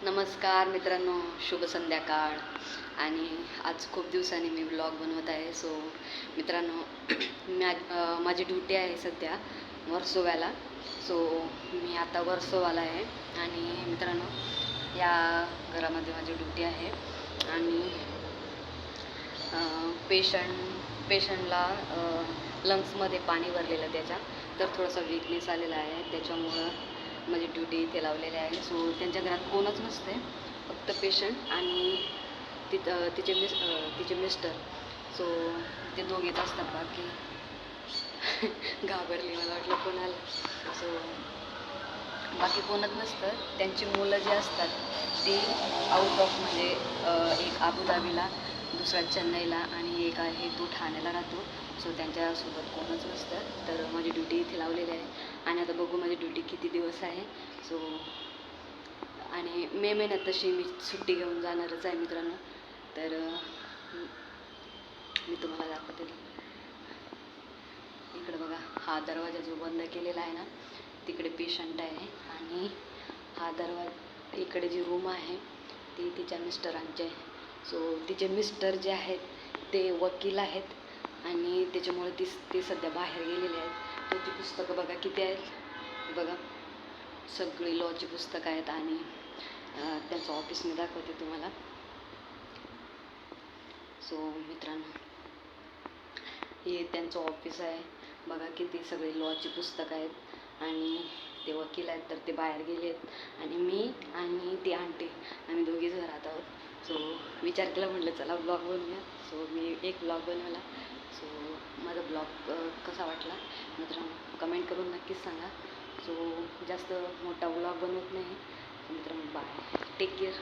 नमस्कार मित्रांनो, शुभ संध्याकाळ. आणि आज खूप दिवसांनी मी ब्लॉग बनवत आहे. सो मित्रांनो, माझी ड्युटी आहे सध्या वर्सोव्याला. सो मी आता वर्सोवाला आहे. आणि मित्रांनो, या घरामध्ये माझी ड्युटी आहे. आणि पेशंटला लंग्समध्ये पाणी भरलेलं त्याच्या, तर थोडासा वीकनेस आलेला आहे. त्याच्यामुळं माझी ड्युटी इथे लावलेली आहे. सो त्यांच्या घरात कोणच नसते, फक्त पेशंट आणि तिचे मिस्टर. सो ते दोघेच असतात. बाकी घाबरली, मला वाटलं कोणाला. सो बाकी कोणच नसतं. त्यांची मुलं जी असतात ती आउट ऑफ, म्हणजे एक अबुधाबीला, दुसरा चेन्नईला आणि एक आहे तो ठाण्याला राहतो. सो त्यांच्यासोबत कोणच नसतं. तर माझी ड्युटी इथे लावलेली आहे. आणि आता बघू माझी ड्युटी किती दिवस आहे. सो आणि मे महिन्यात तशी मी सुट्टी घेऊन जाणारच आहे मित्रांनो. तर मी तुम्हाला दाखवते. इकडे बघा, हा दरवाजा जो बंद केलेला आहे ना, तिकडे पेशंट आहे. आणि हा दरवाजा, इकडे जी रूम आहे ती तिच्या मिस्टरांची आहे. सो तिचे मिस्टर जे आहेत ते वकील आहेत. आणि त्याच्यामुळे ते सध्या बाहेर गेलेले आहेत. तर ती पुस्तकं बघा किती आहेत, बघा सगळी लॉची पुस्तकं आहेत. आणि त्यांचं ऑफिस मी दाखवते तुम्हाला. सो मित्रांनो, हे त्यांचं ऑफिस आहे. बघा किती सगळे लॉची पुस्तकं आहेत. आणि ते वकील आहेत, तर ते बाहेर गेले आहेत. आणि मी आणि ती आंटी, आम्ही दोघीच घरात आहोत. सो विचार केला, म्हटलं चला ब्लॉग बनवूया. सो मी एक ब्लॉग बनवला. सो माझा ब्लॉग कसा वाटला मित्रांनो कमेंट करून नक्कीच सांगा. सो जास्त मोठा ब्लॉग बनवत नाही मित्रांनो. Bye, take care.